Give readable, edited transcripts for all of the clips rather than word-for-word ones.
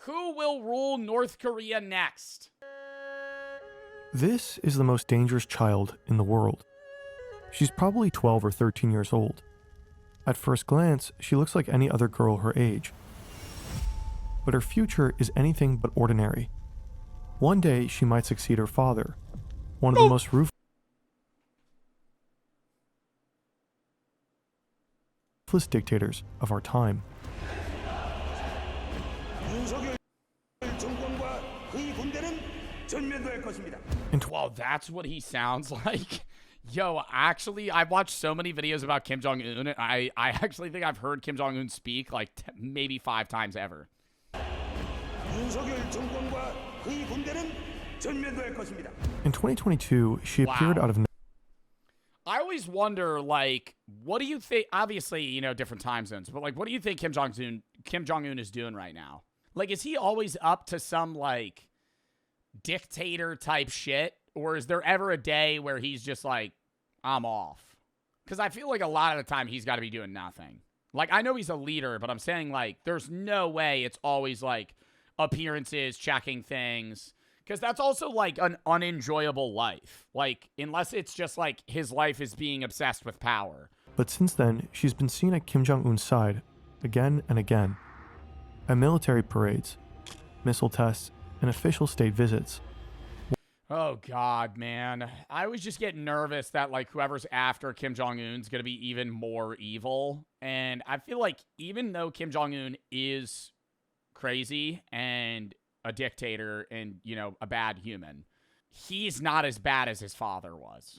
Who will rule North Korea next? This is the most dangerous child in the world. She's probably 12 or 13 years old. At first glance, she looks like any other girl her age. But her future is anything but ordinary. One day, she might succeed her father, one of the most ruthless dictators of our time. Well, that's what he sounds like. Yo, actually, I've watched so many videos about Kim Jong-un. I actually think I've heard Kim Jong-un speak like maybe 5 times ever. In 2022, she appeared out of... I always wonder, like, what do you think? Obviously, you know, different time zones, but like, what do you think Kim Jong-un is doing right now? Like, is he always up to some like dictator type shit, or is there ever a day where he's just like, I'm off? Because I feel like a lot of the time he's got to be doing nothing. Like, I know he's a leader, but I'm saying like, there's no way it's always like appearances, checking things. Because that's also, like, an unenjoyable life. Like, unless it's just, like, his life is being obsessed with power. But since then, she's been seen at Kim Jong-un's side, again and again. At military parades, missile tests, and official state visits. Oh, God, man. I always just get nervous that, like, whoever's after Kim Jong-un's going to be even more evil. And I feel like even though Kim Jong-un is crazy and a dictator and, you know, a bad human, he's not as bad as his father was.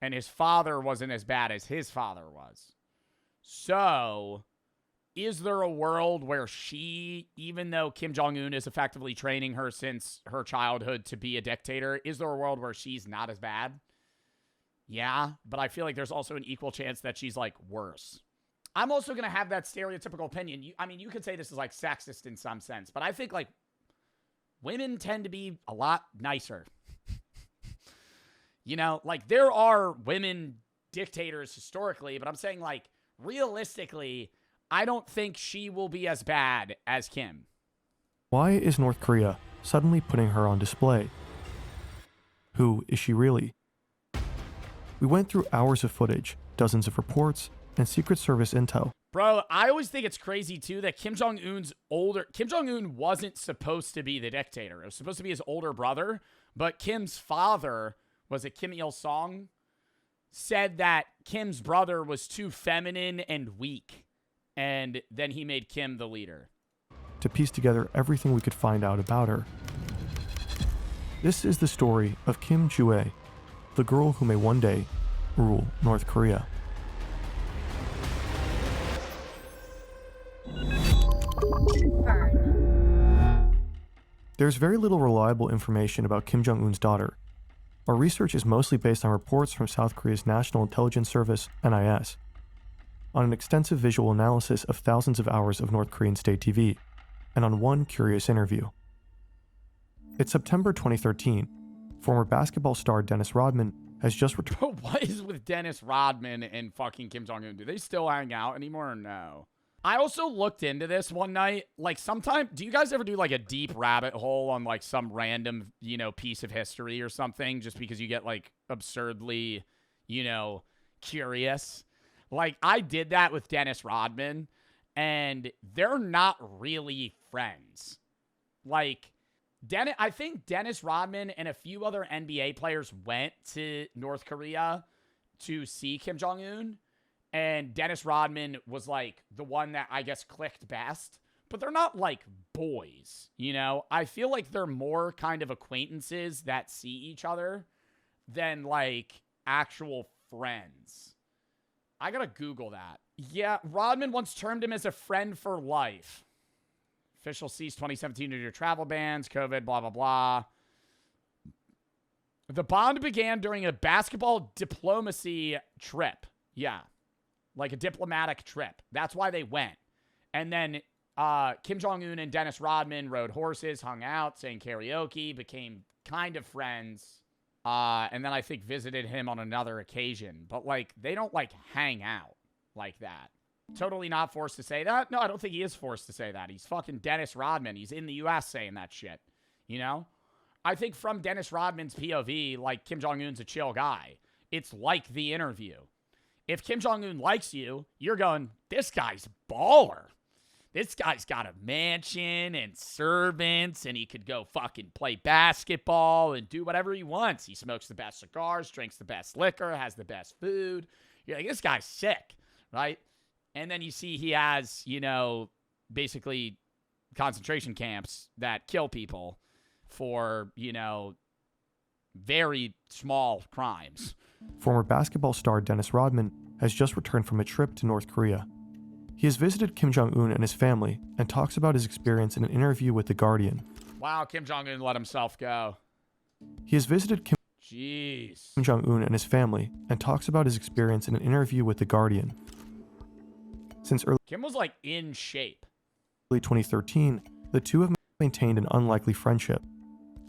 And his father wasn't as bad as his father was. So, is there a world where she, even though Kim Jong-un is effectively training her since her childhood to be a dictator, is there a world where she's not as bad? Yeah, but I feel like there's also an equal chance that she's, like, worse. I'm also going to have that stereotypical opinion. You could say this is, like, sexist in some sense, but I think, like, women tend to be a lot nicer. You know, like, there are women dictators historically, but I'm saying, like, realistically, I don't think she will be as bad as Kim. Why is North Korea suddenly putting her on display? Who is she really? We went through hours of footage, dozens of reports, and Secret Service intel. Bro, I always think it's crazy, too, that Kim Jong-un wasn't supposed to be the dictator. It was supposed to be his older brother, but Kim's father, was it Kim Il-sung, said that Kim's brother was too feminine and weak, and then he made Kim the leader. To piece together everything we could find out about her. This is the story of Kim Ju-ae, the girl who may one day rule North Korea. There's very little reliable information about Kim Jong-un's daughter. Our research is mostly based on reports from South Korea's National Intelligence Service, NIS, on an extensive visual analysis of thousands of hours of North Korean state TV, and on one curious interview. It's September 2013. Former basketball star Dennis Rodman has just returned. What is with Dennis Rodman and fucking Kim Jong-un? Do they still hang out anymore or no? I also looked into this one night. Like, sometime, do you guys ever do like a deep rabbit hole on like some random, you know, piece of history or something just because you get like absurdly, you know, curious? Like, I did that with Dennis Rodman, and they're not really friends. Like, I think Dennis Rodman and a few other NBA players went to North Korea to see Kim Jong-un. And Dennis Rodman was, like, the one that I guess clicked best. But they're not, like, boys, you know? I feel like they're more kind of acquaintances that see each other than, like, actual friends. I gotta Google that. Yeah, Rodman once termed him as a friend for life. Official ceased 2017 due to travel bans, COVID, blah, blah, blah. The bond began during a basketball diplomacy trip. Yeah. Like a diplomatic trip. That's why they went. And then Kim Jong-un and Dennis Rodman rode horses, hung out, sang karaoke, became kind of friends. And then I think visited him on another occasion. But, like, they don't, like, hang out like that. Totally not forced to say that. No, I don't think he is forced to say that. He's fucking Dennis Rodman. He's in the U.S. saying that shit. You know? I think from Dennis Rodman's POV, like, Kim Jong-un's a chill guy. It's like the interview. If Kim Jong-un likes you, you're going, this guy's baller. This guy's got a mansion and servants, and he could go fucking play basketball and do whatever he wants. He smokes the best cigars, drinks the best liquor, has the best food. You're like, this guy's sick, right? And then you see he has, you know, basically concentration camps that kill people for, you know, very small crimes. Former basketball star Dennis Rodman has just returned from a trip to North Korea. He has visited Kim Jong-un and his family and talks about his experience in an interview with The Guardian. Wow, Kim Jong-un let himself go. He has visited Kim Jeez. Jong-un and his family and talks about his experience in an interview with The Guardian. Since Kim was like in shape. early 2013, the two have maintained an unlikely friendship.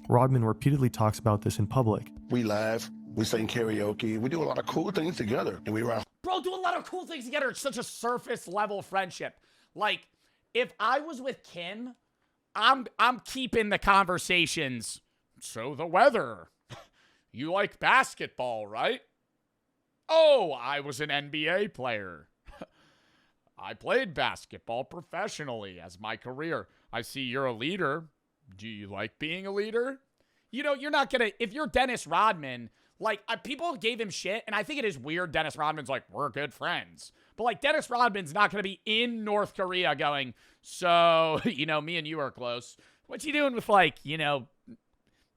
Rodman repeatedly talks about this in public. We laugh, we sing karaoke, we do a lot of cool things together, and we ride. Bro, do a lot of cool things together. It's such a surface level friendship. Like, if I was with Kim, I'm keeping the conversations. So the weather. You like basketball, right? Oh, I was an NBA player. I played basketball professionally as my career. I see you're a leader. Do you like being a leader? You know, you're not going to, if you're Dennis Rodman, like, people gave him shit, and I think it is weird Dennis Rodman's like, we're good friends. But, like, Dennis Rodman's not going to be in North Korea going, so, you know, me and you are close. What you doing with, like, you know,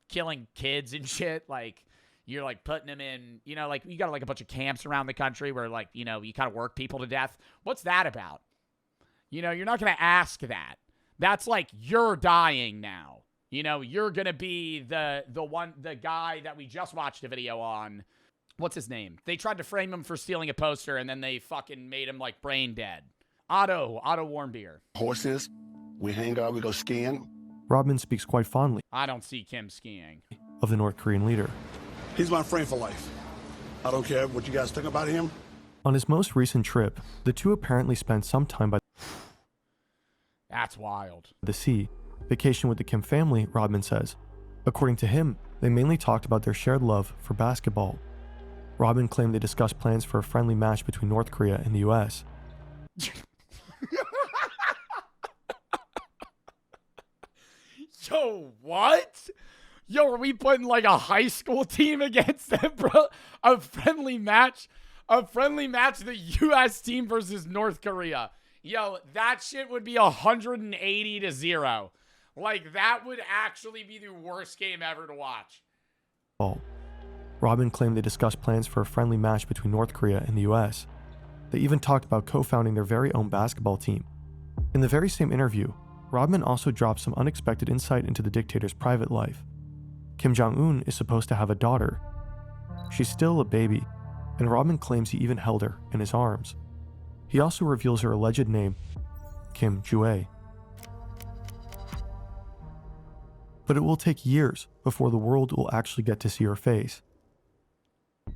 killing kids and shit? Like, you're, like, putting them in, you know, like, you got, like, a bunch of camps around the country where, like, you know, you kind of work people to death. What's that about? You know, you're not going to ask that. That's like, you're dying now. You know, you're going to be the guy that we just watched a video on. What's his name? They tried to frame him for stealing a poster, and then they fucking made him, like, brain dead. Otto Warmbier. Horses, we hang out, we go skiing. Rodman speaks quite fondly I don't see Kim skiing. of the North Korean leader. He's my friend for life. I don't care what you guys think about him. On his most recent trip, the two apparently spent some time by That's wild. the sea. Vacation with the Kim family, Rodman says. According to him, they mainly talked about their shared love for basketball. Rodman claimed they discussed plans for a friendly match between North Korea and the U.S. Yo, what? Yo, are we putting like a high school team against them, bro? A friendly match? The U.S. team versus North Korea. Yo, that shit would be 180-0. Like, that would actually be the worst game ever to watch. Rodman claimed they discussed plans for a friendly match between North Korea and the U.S. They even talked about co-founding their very own basketball team. In the very same interview, Rodman also dropped some unexpected insight into the dictator's private life. Kim Jong-un is supposed to have a daughter. She's still a baby, and Rodman claims he even held her in his arms. He also reveals her alleged name, Kim Jue. But it will take years before the world will actually get to see her face.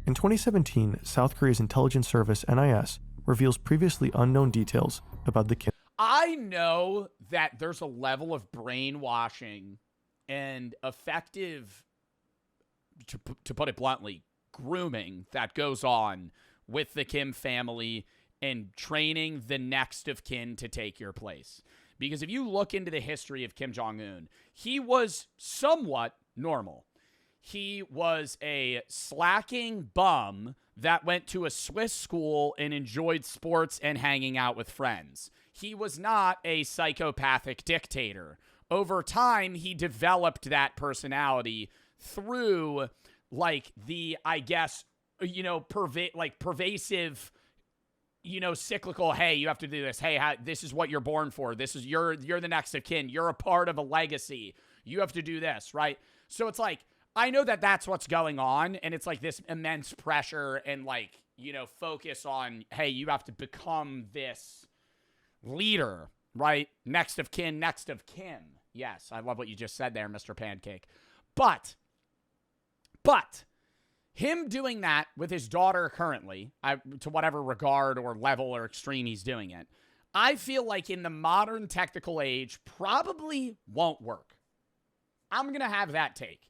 In 2017, South Korea's intelligence service, NIS, reveals previously unknown details about the Kim. I know that there's a level of brainwashing and effective, to put it bluntly, grooming that goes on with the Kim family and training the next of kin to take your place. Because if you look into the history of Kim Jong-un, he was somewhat normal. He was a slacking bum that went to a Swiss school and enjoyed sports and hanging out with friends. He was not a psychopathic dictator. Over time, he developed that personality through, like, the, I guess, you know, pervasive, you know, cyclical, hey, you have to do this. Hey, this is what you're born for. This is, you're the next of kin. You're a part of a legacy. You have to do this, right? So it's like, I know that that's what's going on, and it's like this immense pressure and, like, you know, focus on, hey, you have to become this leader, right? Next of kin, next of Kim. Yes, I love what you just said there, Mr. Pancake. But, Him doing that with his daughter currently, to whatever regard or level or extreme he's doing it, I feel like in the modern technical age probably won't work. I'm going to have that take.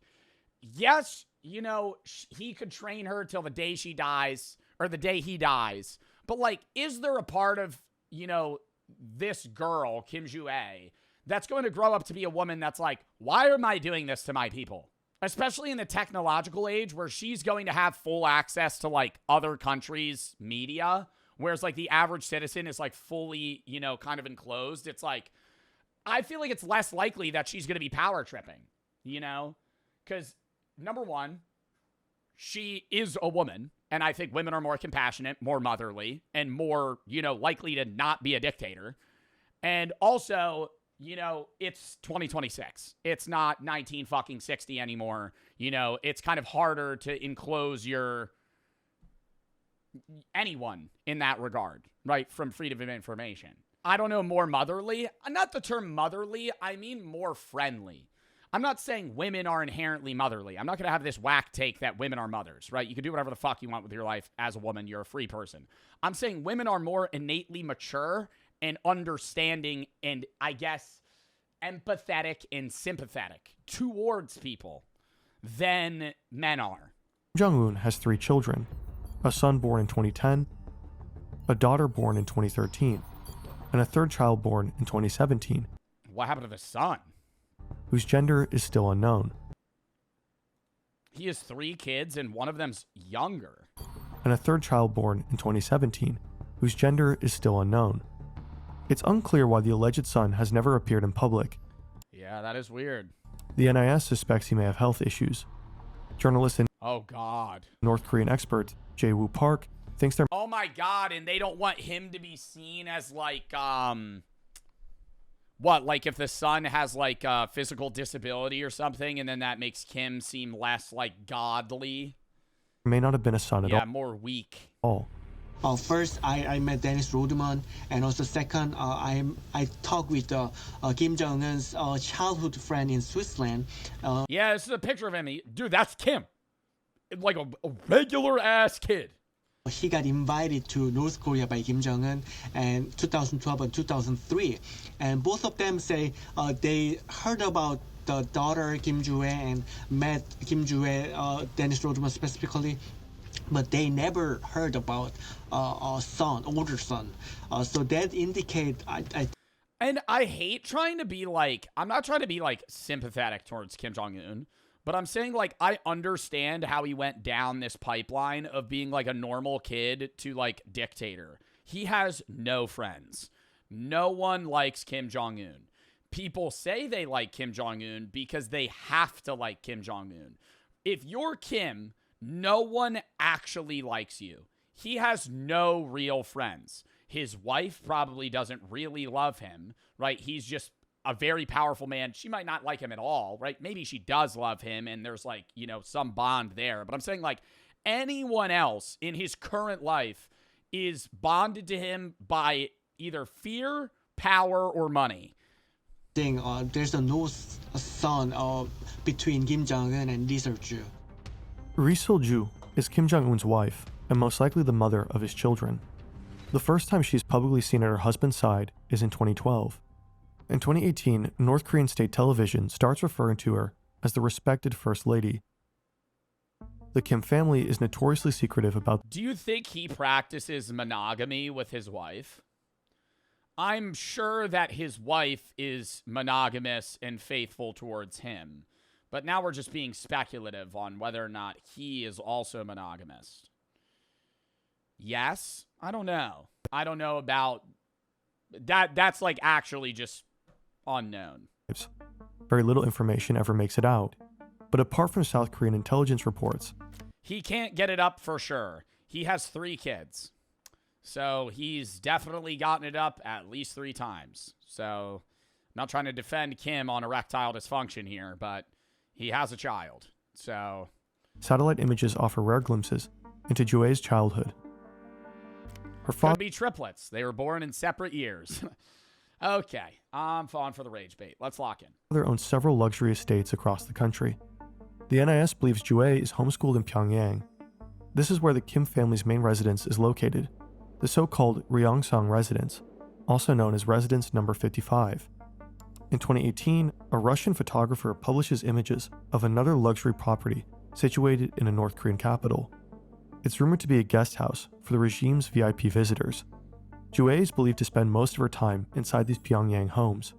Yes, you know, he could train her till the day she dies or the day he dies. But, like, is there a part of, you know, this girl, Kim Joo-ae, that's going to grow up to be a woman that's like, why am I doing this to my people? Especially in the technological age where she's going to have full access to, like, other countries' media, whereas, like, the average citizen is, like, fully, you know, kind of enclosed. It's like, I feel like it's less likely that she's going to be power tripping, you know? Because, number one, she is a woman, and I think women are more compassionate, more motherly, and more, you know, likely to not be a dictator. And also, you know, it's 2026. It's not 1960 anymore. You know, it's kind of harder to enclose anyone in that regard, right? From freedom of information. I don't know, more motherly. Not the term motherly. I mean more friendly. I'm not saying women are inherently motherly. I'm not going to have this whack take that women are mothers, right? You can do whatever the fuck you want with your life as a woman. You're a free person. I'm saying women are more innately mature and understanding and, I guess, empathetic and sympathetic towards people than men are. Jong-un has 3 children, a son born in 2010, a daughter born in 2013, and a third child born in 2017. What happened to the son? Whose gender is still unknown. He has 3 kids and one of them's younger. And a third child born in 2017, whose gender is still unknown. It's unclear why the alleged son has never appeared in public. Yeah, that is weird. The NIS suspects he may have health issues. Journalist and Oh, God. North Korean expert Jae-woo Park thinks there. Oh, my God, and they don't want him to be seen as, like, what, like if the son has, like, a physical disability or something, and then that makes Kim seem less, like, godly? May not have been a son at all. Yeah, more weak. First, I met Dennis Rodman, and also second, I talked with Kim Jong-un's childhood friend in Switzerland. Yeah, this is a picture of him. Dude, that's Kim. Like a regular-ass kid. He got invited to North Korea by Kim Jong-un in 2012 and 2003. And both of them say they heard about the daughter Kim Joo-ae and met Kim Joo-ae, Dennis Rodman specifically, but they never heard about a son, older son. So that indicate And I hate trying to be like, I'm not trying to be like sympathetic towards Kim Jong-un, but I'm saying like I understand how he went down this pipeline of being like a normal kid to like dictator. He has no friends. No one likes Kim Jong-un. People say they like Kim Jong-un because they have to like Kim Jong-un. If you're Kim, no one actually likes you. He has no real friends. His wife probably doesn't really love him, right? He's just a very powerful man. She might not like him at all, right? Maybe she does love him and there's like, you know, some bond there. But I'm saying like anyone else in his current life is bonded to him by either fear, power, or money. There's no son between Kim Jong-un and Lee Seol-ju. Ri Seol-ju is Kim Jong-un's wife and most likely the mother of his children. The first time she's publicly seen at her husband's side is in 2012. In 2018, North Korean state television starts referring to her as the respected First Lady. The Kim family is notoriously secretive about. Do you think he practices monogamy with his wife? I'm sure that his wife is monogamous and faithful towards him. But now we're just being speculative on whether or not he is also monogamous. Yes? I don't know. I don't know about that. That's like actually just unknown. Very little information ever makes it out. But apart from South Korean intelligence reports, he can't get it up for sure. He has 3 kids. So he's definitely gotten it up at least 3 times. So I'm not trying to defend Kim on erectile dysfunction here, but he has a child. So satellite images offer rare glimpses into Joo-ae's childhood. Her father could be triplets. They were born in separate years. Okay, I'm falling for the rage bait. Let's lock in. Father owns several luxury estates across the country. The NIS believes Joo-ae is homeschooled in Pyongyang This is where the Kim family's main residence is located, the so-called Ryongsong residence, also known as Residence Number 55. In 2018, a Russian photographer publishes images of another luxury property situated in a North Korean capital. It's rumored to be a guest house for the regime's VIP visitors. Jue is believed to spend most of her time inside these Pyongyang homes.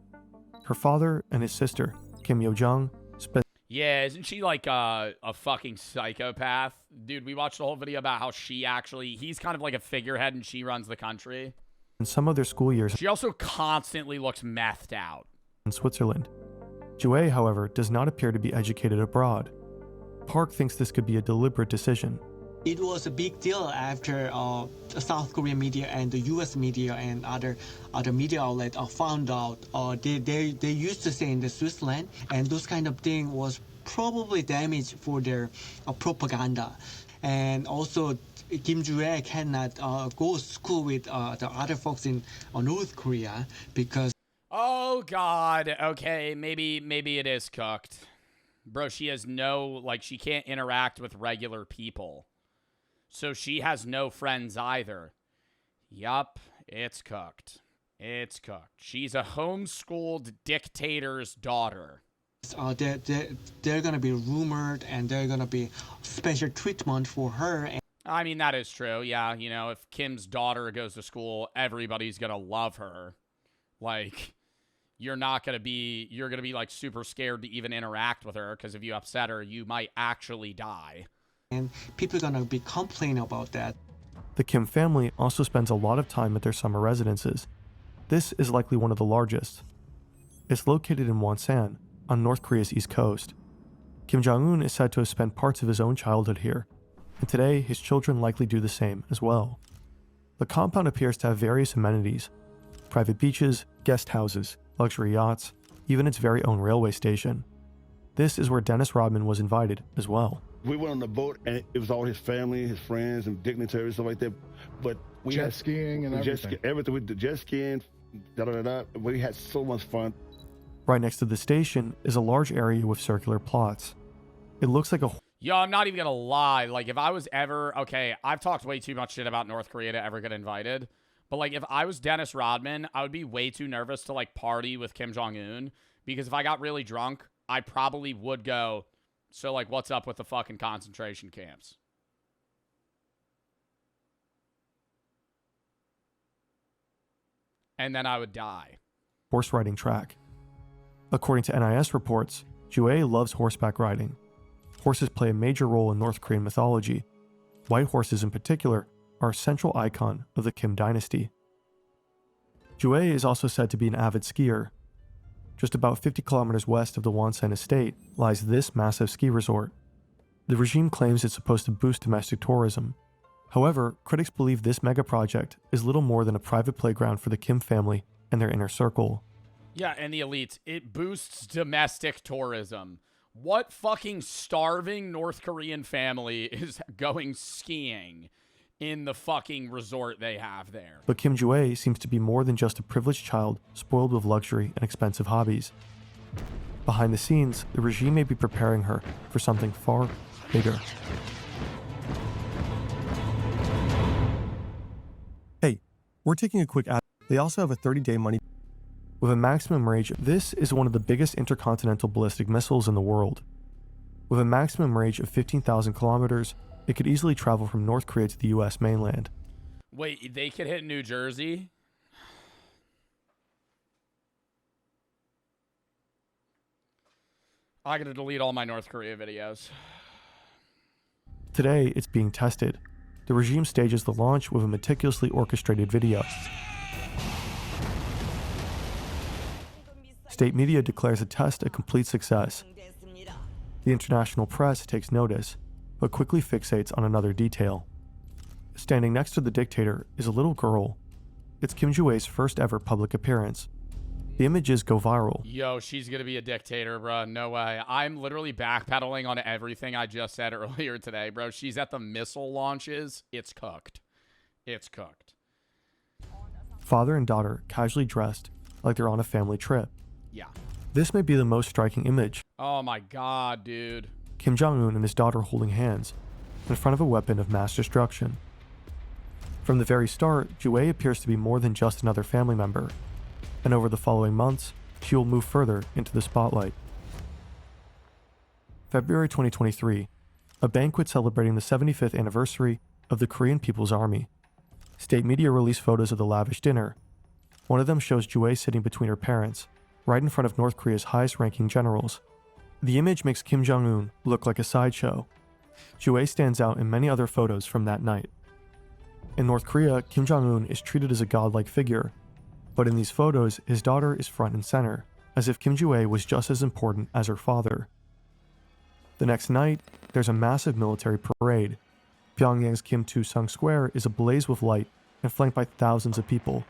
Her father and his sister, Kim Yo-jong, spent... Yeah, isn't she like a fucking psychopath? Dude, we watched the whole video about how he's kind of like a figurehead and she runs the country. in some of their school years She also constantly looks methed out. in Switzerland. Jue, however, does not appear to be educated abroad. Park thinks this could be a deliberate decision. It was a big deal after South Korean media and the U.S. media and other media outlets found out. They used to say in the Switzerland, and those kind of thing was probably damage for their propaganda. And also, Kim Jue cannot go to school with the other folks in North Korea because. Oh God. Okay, maybe it is cooked, bro. She has she can't interact with regular people. So she has no friends either. Yup, it's cooked. It's cooked. She's a homeschooled dictator's daughter. They're gonna be rumored, and they're gonna be special treatment for her. I mean, that is true. Yeah, if Kim's daughter goes to school, everybody's gonna love her. Like, you're gonna be like super scared to even interact with her, because if you upset her, you might actually die. And people are gonna be complaining about that. The Kim family also spends a lot of time at their summer residences. This is likely one of the largest. It's located in Wonsan, on North Korea's east coast. Kim Jong-un is said to have spent parts of his own childhood here, and today his children likely do the same as well. The compound appears to have various amenities: private beaches, guest houses, luxury yachts, even its very own railway station. This is where Dennis Rodman was invited as well. We went on the boat, and it was all his family, his friends, and dignitaries, stuff like that. But we jet skiing and everything. Everything. We did jet skiing, We had so much fun. Right next to the station is a large area with circular plots. It looks like a... Yo, I'm not even gonna lie. Like, if I was ever... Okay, I've talked way too much shit about North Korea to ever get invited. But, like, if I was Dennis Rodman, I would be way too nervous to, like, party with Kim Jong-un. Because if I got really drunk, I probably would go... So, like, what's up with the fucking concentration camps? And then I would die. Horse riding track. According to NIS reports, Jue loves horseback riding. Horses play a major role in North Korean mythology. White horses in particular are a central icon of the Kim dynasty. Jue is also said to be an avid skier. Just about 50 kilometers west of the Wonsan estate lies this massive ski resort. The regime claims it's supposed to boost domestic tourism. However, critics believe this mega project is little more than a private playground for the Kim family and their inner circle. Yeah, and the elites. It boosts domestic tourism. What fucking starving North Korean family is going skiing in the fucking resort they have there? But Kim Jue seems to be more than just a privileged child spoiled with luxury and expensive hobbies. Behind the scenes, the regime may be preparing her for something far bigger. Hey, we're taking a quick ad. They also have a 30-day money with a maximum range. This is one of the biggest intercontinental ballistic missiles in the world. With a maximum range of 15,000 kilometers, it could easily travel from North Korea to the US mainland. Wait, they could hit New Jersey? I gotta delete all my North Korea videos. Today, it's being tested. The regime stages the launch with a meticulously orchestrated video. State media declares the test a complete success. The international press takes notice, but quickly fixates on another detail. Standing next to the dictator is a little girl. It's Kim Jue's first ever public appearance. The images go viral. Yo, she's gonna be a dictator, bro. No way. I'm literally backpedaling on everything I just said earlier today, bro. She's at the missile launches. It's cooked. It's cooked. Father and daughter casually dressed like they're on a family trip. Yeah. This may be the most striking image. Oh my God, dude. Kim Jong-un and his daughter holding hands. in front of a weapon of mass destruction. From the very start, Jue appears to be more than just another family member, and over the following months, she will move further into the spotlight. February 2023, a banquet celebrating the 75th anniversary of the Korean People's Army. State media released photos of the lavish dinner. One of them shows Jue sitting between her parents, right in front of North Korea's highest-ranking generals. The image makes Kim Jong-un look like a sideshow. Jue stands out in many other photos from that night. In North Korea, Kim Jong-un is treated as a godlike figure, but in these photos, his daughter is front and center, as if Kim Jue was just as important as her father. The next night, there's a massive military parade. Pyongyang's Kim Tu-sung Square is ablaze with light and flanked by thousands of people.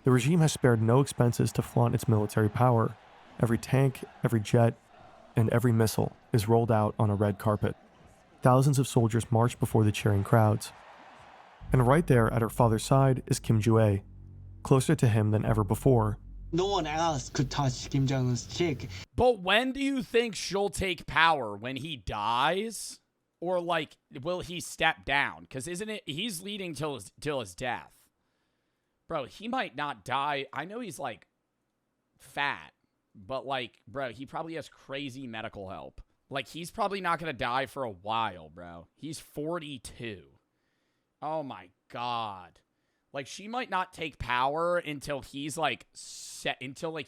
The regime has spared no expenses to flaunt its military power. Every tank, every jet, and every missile is rolled out on a red carpet. Thousands of soldiers march before the cheering crowds. And right there at her father's side is Kim Jue, closer to him than ever before. No one else could touch Kim Jong-un's cheek. But when do you think she'll take power? When he dies? Or, like, will he step down? Because isn't it, he's leading till his death. Bro, he might not die. I know he's, like, fat. But, like, bro, he probably has crazy medical help. Like, he's probably not going to die for a while, bro. He's 42. Oh, my God. Like, she might not take power until he's, like,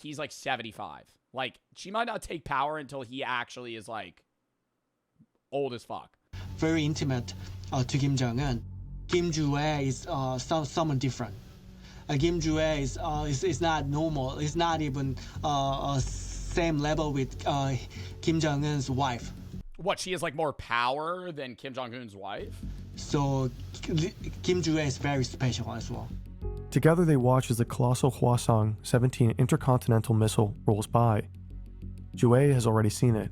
he's, like, 75. Like, she might not take power until he actually is, like, old as fuck. Very intimate to Kim Jong-un. Kim Jue is someone different. Kim Jue is not normal. It's not even same level with Kim Jong-un's wife. What, she has, like, more power than Kim Jong-un's wife? So Kim Jue is very special as well. Together they watch as the colossal Hwasong-17 intercontinental missile rolls by. Jue has already seen it.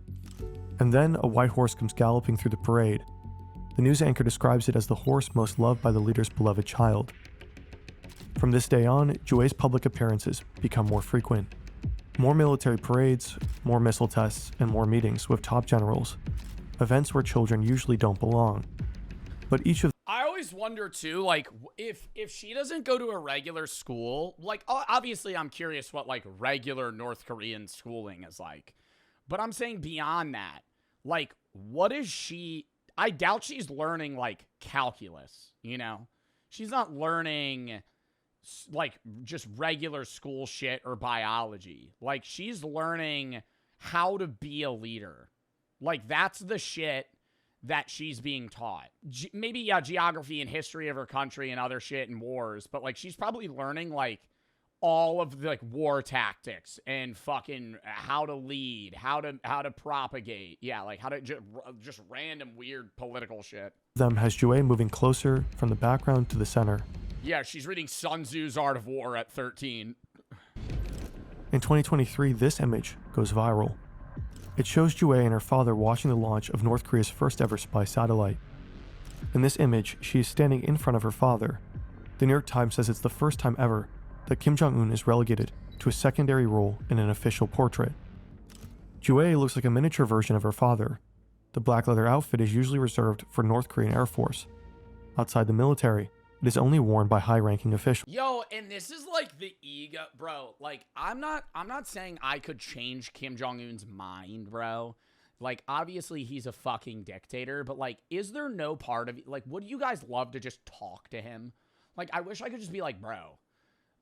And then a white horse comes galloping through the parade. The news anchor describes it as the horse most loved by the leader's beloved child. From this day on, Jue's public appearances become more frequent. More military parades, more missile tests, and more meetings with top generals. Events where children usually don't belong. But each of I always wonder too, like, if she doesn't go to a regular school, like, obviously I'm curious what, like, regular North Korean schooling is like. But I'm saying beyond that, like, what is she, I doubt she's learning, like, calculus, you know? She's not learning, like, just regular school shit or biology. Like, she's learning how to be a leader. Like, that's the shit that she's being taught. Maybe, yeah, geography and history of her country and other shit and wars, but, like, she's probably learning, like, all of the, like, war tactics and fucking how to lead, how to propagate. Yeah, like, how to just random weird political shit. them has Jue moving closer from the background to the center. Yeah, she's reading Sun Tzu's Art of War at 13. In 2023, this image goes viral. It shows Jue and her father watching the launch of North Korea's first ever spy satellite. In this image, she is standing in front of her father. The New York Times says it's the first time ever that Kim Jong-un is relegated to a secondary role in an official portrait. Jue looks like a miniature version of her father. The black leather outfit is usually reserved for North Korean Air Force. Outside the military, it is only worn by high-ranking officials. Yo, and this is like the ego, bro. Like, I'm not saying I could change Kim Jong-un's mind, bro. Like, obviously he's a fucking dictator, but, like, is there no part of, like, would you guys love to just talk to him? Like, I wish I could just be like, bro,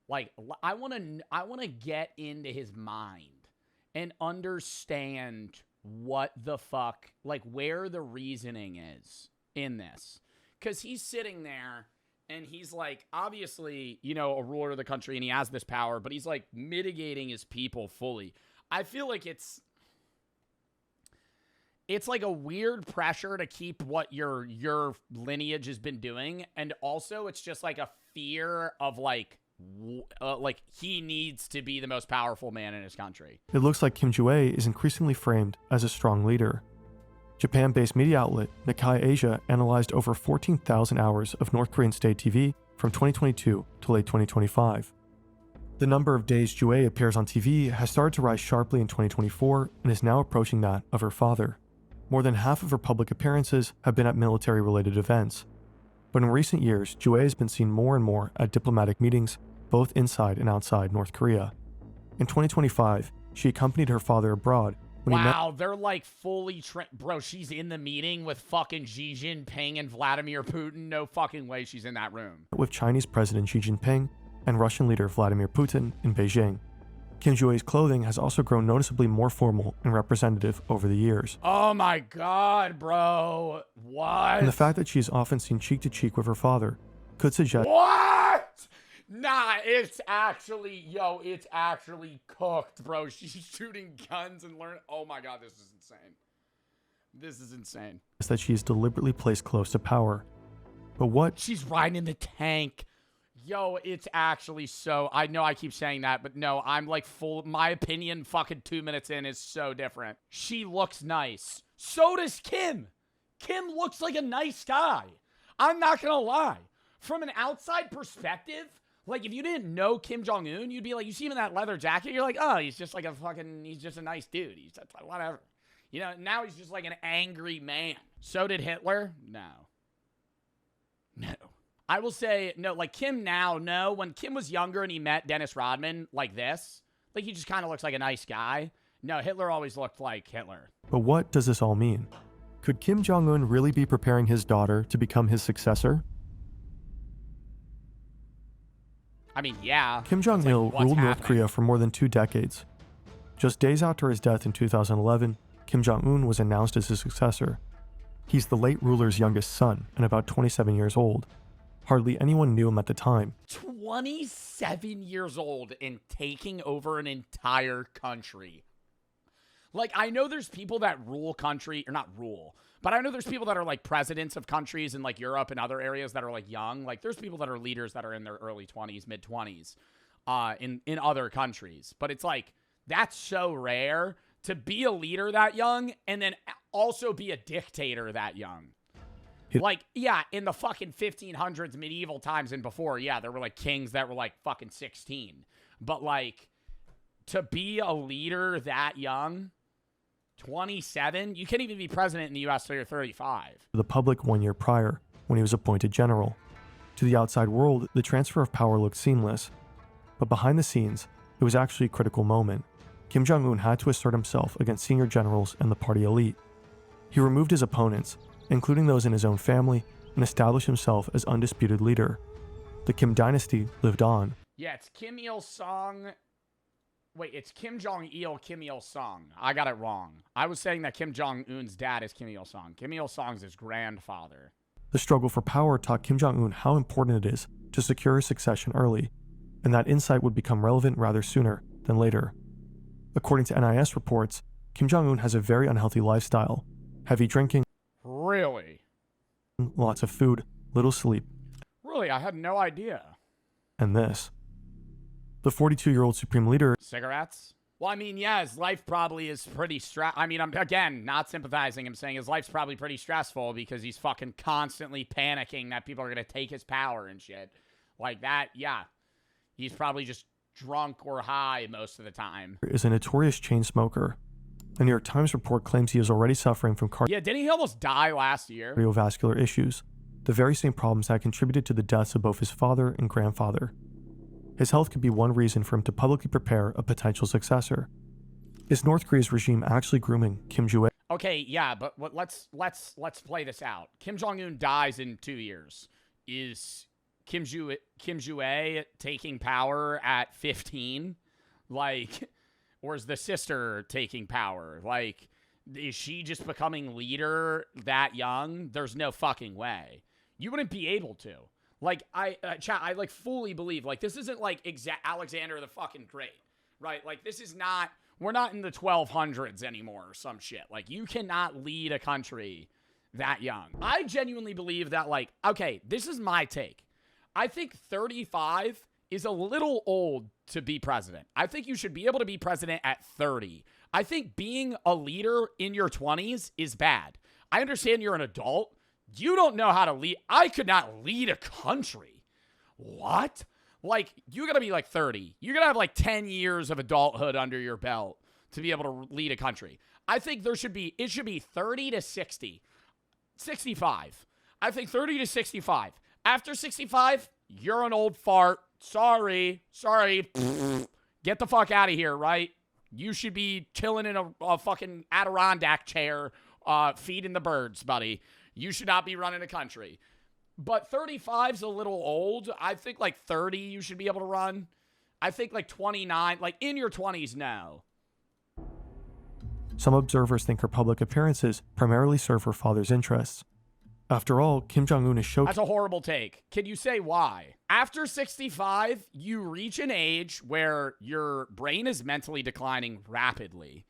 like, I want to get into his mind and understand what the fuck, like, where the reasoning is in this. Because he's sitting there and he's, like, obviously, you know, a ruler of the country and he has this power, but he's, like, mitigating his people fully. I feel like it's like a weird pressure to keep what your lineage has been doing. And also it's just like a fear of, like he needs to be the most powerful man in his country. It looks like Kim Jue is increasingly framed as a strong leader. Japan-based media outlet Nikkei Asia analyzed over 14,000 hours of North Korean state TV from 2022 to late 2025. The number of days Jue appears on TV has started to rise sharply in 2024 and is now approaching that of her father. More than half of her public appearances have been at military-related events. But in recent years, Jue has been seen more and more at diplomatic meetings, both inside and outside North Korea. In 2025, she accompanied her father abroad when he met Wow, they're like fully bro, she's in the meeting with fucking Xi Jinping and Vladimir Putin. No fucking way she's in that room. with Chinese President Xi Jinping and Russian leader Vladimir Putin in Beijing. Kim Jue's clothing has also grown noticeably more formal and representative over the years. Oh my god, bro. What? And the fact that she is often seen cheek to cheek with her father could suggest What? Nah, it's actually, it's actually cooked, bro. She's shooting guns and oh my god, this is insane. This is insane. that she is deliberately placed close to power. But what She's riding in the tank. Yo, it's actually so, I know I keep saying that, but no, I'm like my opinion fucking 2 minutes in is so different. She looks nice. So does Kim. Kim looks like a nice guy. I'm not gonna lie. From an outside perspective, like if you didn't know Kim Jong-un, you'd be like, you see him in that leather jacket, you're like, oh, he's just a nice dude. He's just whatever. You know, now he's just like an angry man. So did Hitler? No. I will say, no, like Kim now, no. When Kim was younger and he met Dennis Rodman like this, like he just kind of looks like a nice guy. No, Hitler always looked like Hitler. But what does this all mean? Could Kim Jong-un really be preparing his daughter to become his successor? I mean, yeah. Kim Jong-il ruled North Korea for more than 2 decades. Just days after his death in 2011, Kim Jong-un was announced as his successor. He's the late ruler's youngest son and about 27 years old. Hardly anyone knew him at the time. 27 years old and taking over an entire country. Like, I know there's people that rule country, or not rule, but I know there's people that are like presidents of countries in like Europe and other areas that are like young. Like, there's people that are leaders that are in their early 20s, mid 20s in other countries. But it's like, that's so rare to be a leader that young and then also be a dictator that young. Like, yeah, in the fucking 1500s, medieval times and before, yeah, there were like kings that were like fucking 16. But like, to be a leader that young, 27, you can't even be president in the US till you're 35. To the public 1 year prior, when he was appointed general. To the outside world, the transfer of power looked seamless. But behind the scenes, it was actually a critical moment. Kim Jong-un had to assert himself against senior generals and the party elite. He removed his opponents, including those in his own family, and established himself as undisputed leader. The Kim dynasty lived on. Yeah, it's Kim Il-sung. Wait, it's Kim Jong-il, Kim Il-sung. I got it wrong. I was saying that Kim Jong-un's dad is Kim Il-sung. Kim Il-sung's his grandfather. The struggle for power taught Kim Jong-un how important it is to secure his succession early, and that insight would become relevant rather sooner than later. According to NIS reports, Kim Jong-un has a very unhealthy lifestyle. Heavy drinking, Really? lots of food, little sleep, Really? I had no idea. and this. The 42-year-old supreme leader Cigarettes? Well, I mean, yeah, his life probably is pretty I mean, I'm, again, not sympathizing. I'm saying his life's probably pretty stressful because he's fucking constantly panicking that people are going to take his power and shit. Like that, yeah. He's probably just drunk or high most of the time. is a notorious chain smoker. The New York Times report claims he is already suffering from Yeah, didn't he almost die last year? cardiovascular issues, the very same problems that contributed to the deaths of both his father and grandfather. His health could be one reason for him to publicly prepare a potential successor. Is North Korea's regime actually grooming Kim Jong-un? Okay, yeah, but let's play this out. Kim Jong-un dies in 2 years. Is Kim Jong-un taking power at 15? Like, or is the sister taking power? Like, is she just becoming leader that young? There's no fucking way. You wouldn't be able to. Like, I like fully believe, like, this isn't like Alexander the fucking Great, right? Like, this is not, we're not in the 1200s anymore or some shit. Like, you cannot lead a country that young. I genuinely believe that, like, okay, this is my take. I think 35 is a little old to be president. I think you should be able to be president at 30. I think being a leader in your 20s is bad. I understand you're an adult. You don't know how to lead. I could not lead a country. What? Like, you gotta be like 30. You're gonna have like 10 years of adulthood under your belt to be able to lead a country. I think it should be 30 to 60. 65. I think 30 to 65. After 65, you're an old fart. Sorry. Get the fuck out of here, right? You should be chilling in a fucking Adirondack chair, feeding the birds, buddy. You should not be running a country. But 35's a little old. I think like 30 you should be able to run. I think like 29, like in your 20s, no. Some observers think her public appearances primarily serve her father's interests. After all, Kim Jong-un is That's a horrible take. Can you say why? After 65, you reach an age where your brain is mentally declining rapidly,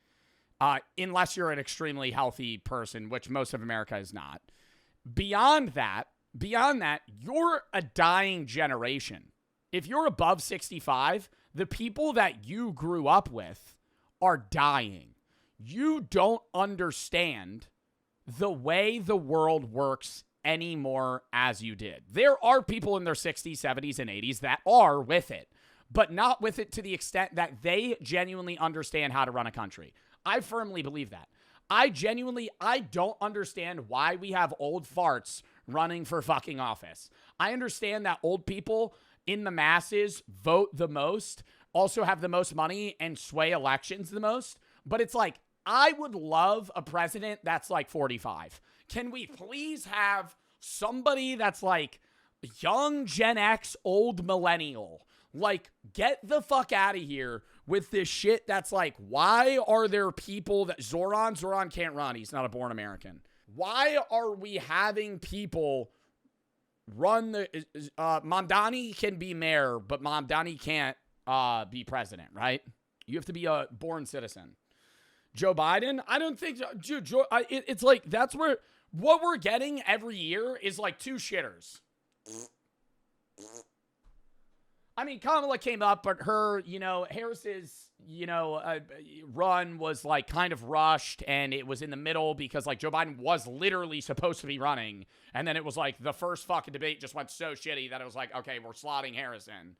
unless you're an extremely healthy person, which most of America is not. Beyond that, you're a dying generation. If you're above 65, the people that you grew up with are dying. You don't understand the way the world works anymore as you did. There are people in their 60s, 70s, and 80s that are with it, but not with it to the extent that they genuinely understand how to run a country. I firmly believe that. I don't understand why we have old farts running for fucking office. I understand that old people in the masses vote the most, also have the most money, and sway elections the most, but it's like, I would love a president that's like 45. Can we please have somebody that's like young Gen X, old millennial? Like, get the fuck out of here with this shit that's like, why are there people that Zoran can't run. He's not a born American. Why are we having people run the Mamdani can be mayor, but Mamdani can't be president, right? You have to be a born citizen. Joe Biden, I don't think, it's like, that's where, what we're getting every year is like two shitters. I mean, Kamala came up, but her, Harris's, run was like kind of rushed, and it was in the middle because like Joe Biden was literally supposed to be running, and then it was like the first fucking debate just went so shitty that it was like, okay, we're slotting Harris in.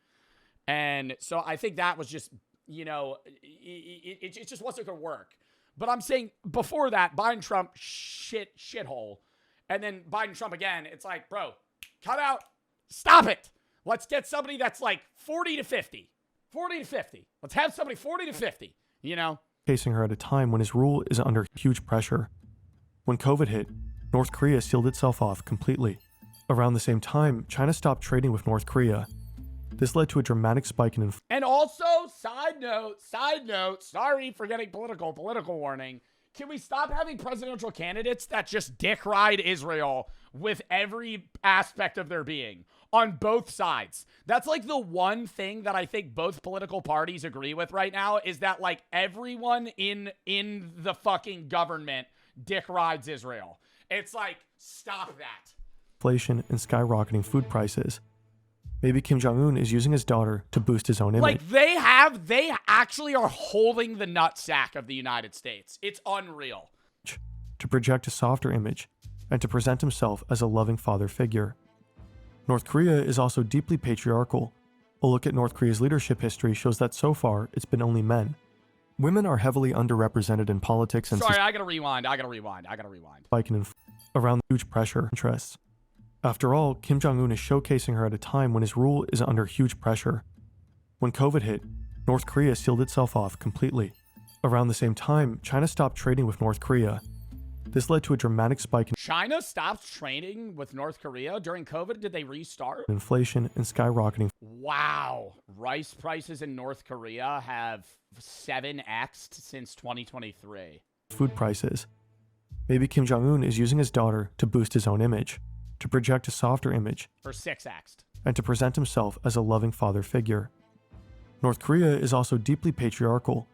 And so I think that was just, it just wasn't going to work. But I'm saying before that, Biden-Trump shithole. And then Biden-Trump again, it's like, bro, cut out. Stop it. Let's get somebody that's like 40 to 50. 40 to 50. Let's have somebody 40 to 50, Facing her at a time when his rule is under huge pressure. When COVID hit, North Korea sealed itself off completely. Around the same time, China stopped trading with North Korea. This led to a dramatic spike in inflation. And also, side note, sorry for getting political warning. Can we stop having presidential candidates that just dick ride Israel with every aspect of their being on both sides? That's like the one thing that I think both political parties agree with right now is that like everyone in the fucking government dick rides Israel. It's like, stop that. Inflation and skyrocketing food prices. Maybe Kim Jong-un is using his daughter to boost his own image. Like they actually are holding the nutsack of the United States. It's unreal. To project a softer image and to present himself as a loving father figure. North Korea is also deeply patriarchal. A look at North Korea's leadership history shows that so far, it's been only men. Women are heavily underrepresented in politics and Sorry, I gotta rewind. Spiking around huge pressure interests. After all, Kim Jong-un is showcasing her at a time when his rule is under huge pressure. When COVID hit, North Korea sealed itself off completely. Around the same time, China stopped trading with North Korea. This led to a dramatic spike in China stopped trading with North Korea during COVID. Did they restart? Inflation and skyrocketing. Wow. Rice prices in North Korea have 7x'd since 2023. Food prices. Maybe Kim Jong-un is using his daughter to boost his own image, to project a softer image, or 6x'd, and to present himself as a loving father figure. North Korea is also deeply patriarchal.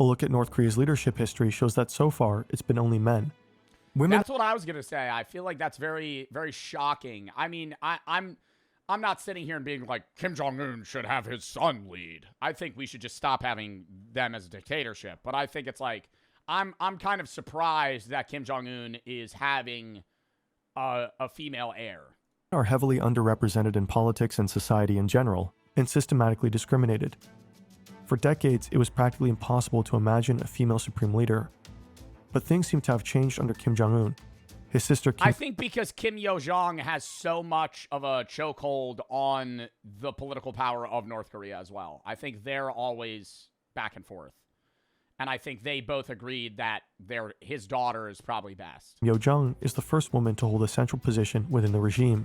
A look at North Korea's leadership history shows that so far, it's been only men. Women. That's what I was gonna say. I feel like that's very, very shocking. I mean, I'm not sitting here and being like Kim Jong-un should have his son lead. I think we should just stop having them as a dictatorship. But I think it's like I'm kind of surprised that Kim Jong-un is having a female heir. Are heavily underrepresented in politics and society in general, and systematically discriminated. For decades, it was practically impossible to imagine a female supreme leader. But things seem to have changed under Kim Jong-un. His sister Kim... I think because Kim Yo-jong has so much of a chokehold on the political power of North Korea as well. I think they're always back and forth. And I think they both agreed that his daughter is probably best. Yo-jong is the first woman to hold a central position within the regime.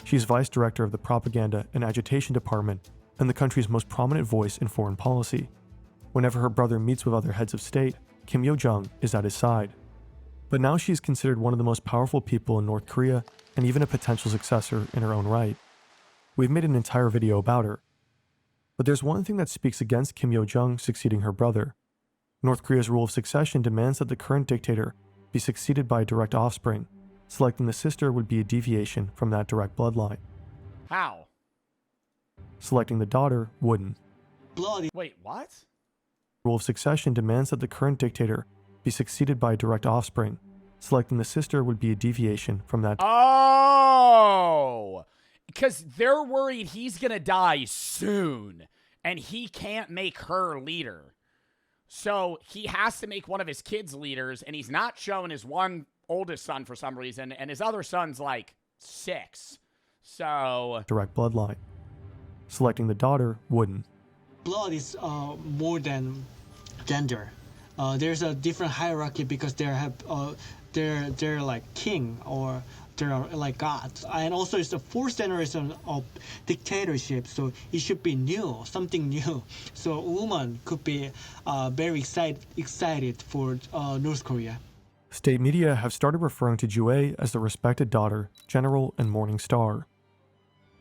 She's vice director of the Propaganda and Agitation Department and the country's most prominent voice in foreign policy. Whenever her brother meets with other heads of state, Kim Yo-jong is at his side. But now she is considered one of the most powerful people in North Korea and even a potential successor in her own right. We've made an entire video about her. But there's one thing that speaks against Kim Yo-jong succeeding her brother. North Korea's rule of succession demands that the current dictator be succeeded by a direct offspring. Selecting the sister would be a deviation from that direct bloodline. How? Selecting the daughter wouldn't. Wait, what? Rule of succession demands that the current dictator be succeeded by a direct offspring. Selecting the sister would be a deviation from that. Oh! Because they're worried he's going to die soon, and he can't make her leader. So he has to make one of his kids leaders, and he's not showing his one oldest son for some reason, and his other son's like 6. So... direct bloodline. Selecting the daughter wouldn't. Blood is more than gender. There's a different hierarchy because they're like king or they're like gods. And also it's the 4th generation of dictatorship, so it should be new, something new. So a woman could be very excited for North Korea. State media have started referring to Jue as the respected daughter, general, and morning star.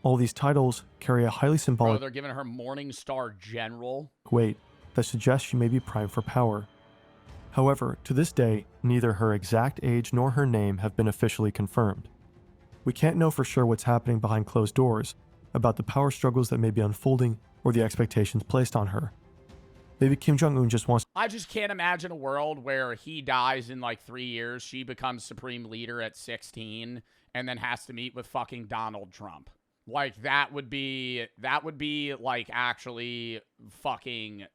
All these titles carry a highly symbolic they're giving her Morning Star General. weight that suggests she may be primed for power. However, to this day, neither her exact age nor her name have been officially confirmed. We can't know for sure what's happening behind closed doors, about the power struggles that may be unfolding or the expectations placed on her. Maybe Kim Jong-un just wants... I just can't imagine a world where he dies in like 3 years, she becomes supreme leader at 16, and then has to meet with fucking Donald Trump. Like, that would be like actually fucking...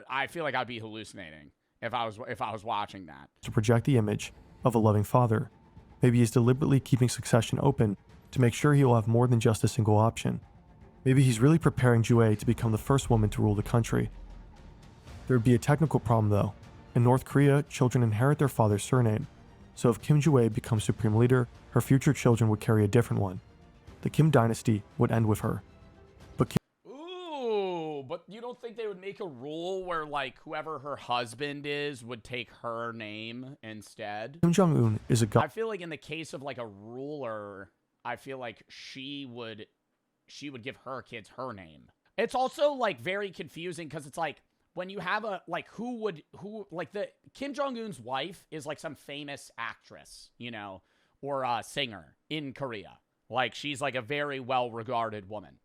I feel like I'd be hallucinating if I was watching that. To project the image of a loving father. Maybe he's deliberately keeping succession open to make sure he will have more than just a single option. Maybe he's really preparing Jue to become the first woman to rule the country. There would be a technical problem though. In North Korea, children inherit their father's surname. So if Kim Jue becomes supreme leader, her future children would carry a different one. The Kim dynasty would end with her. But but you don't think they would make a rule where, like, whoever her husband is would take her name instead? Kim Jong-un is a I feel like in the case of, like, a ruler, I feel like she would give her kids her name. It's also, like, very confusing because it's, like, when you have a, like, Kim Jong-un's wife is, like, some famous actress, you know, or a singer in Korea. Like, she's, like, a very well-regarded woman.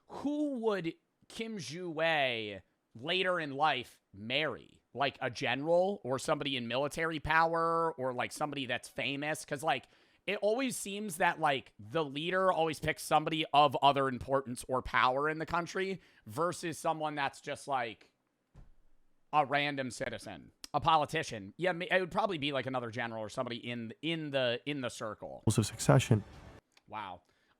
Who would Kim Jue later in life marry? Like a general or somebody in military power or like somebody that's famous? Because like it always seems that like the leader always picks somebody of other importance or power in the country versus someone that's just like a random citizen, a politician. Yeah, it would probably be like another general or somebody in the circle of succession. Wow.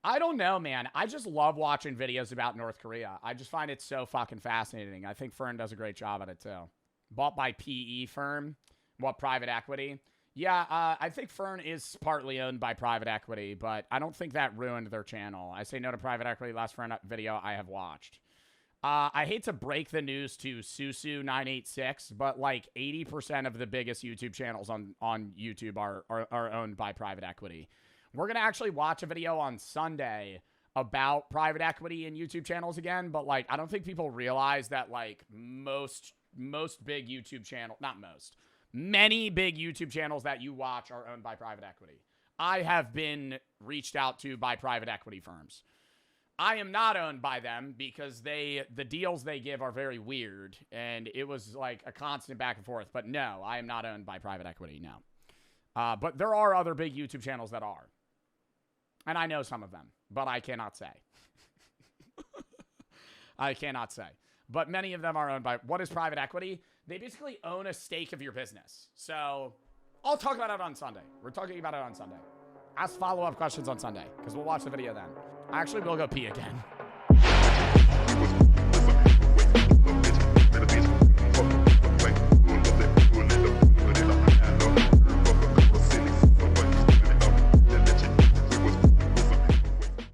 I don't know, man. I just love watching videos about North Korea. I just find it so fucking fascinating. I think Fern does a great job at it, too. Bought by PE firm. What, private equity? Yeah, I think Fern is partly owned by private equity, but I don't think that ruined their channel. I say no to private equity. Last Fern video I have watched. I hate to break the news to Susu986, but like 80% of the biggest YouTube channels on YouTube are owned by private equity. We're going to actually watch a video on Sunday about private equity and YouTube channels again, but like I don't think people realize that like most big YouTube channel, not most, many big YouTube channels that you watch are owned by private equity. I have been reached out to by private equity firms. I am not owned by them because the deals they give are very weird, and it was like a constant back and forth. But no, I am not owned by private equity, no. But there are other big YouTube channels that are. And I know some of them, but I cannot say. I cannot say. but many of them are owned by, what is private equity? They basically own a stake of your business. So I'll talk about it on Sunday. We're talking about it on Sunday. Ask follow-up questions on Sunday because we'll watch the video then. I actually will go pee again.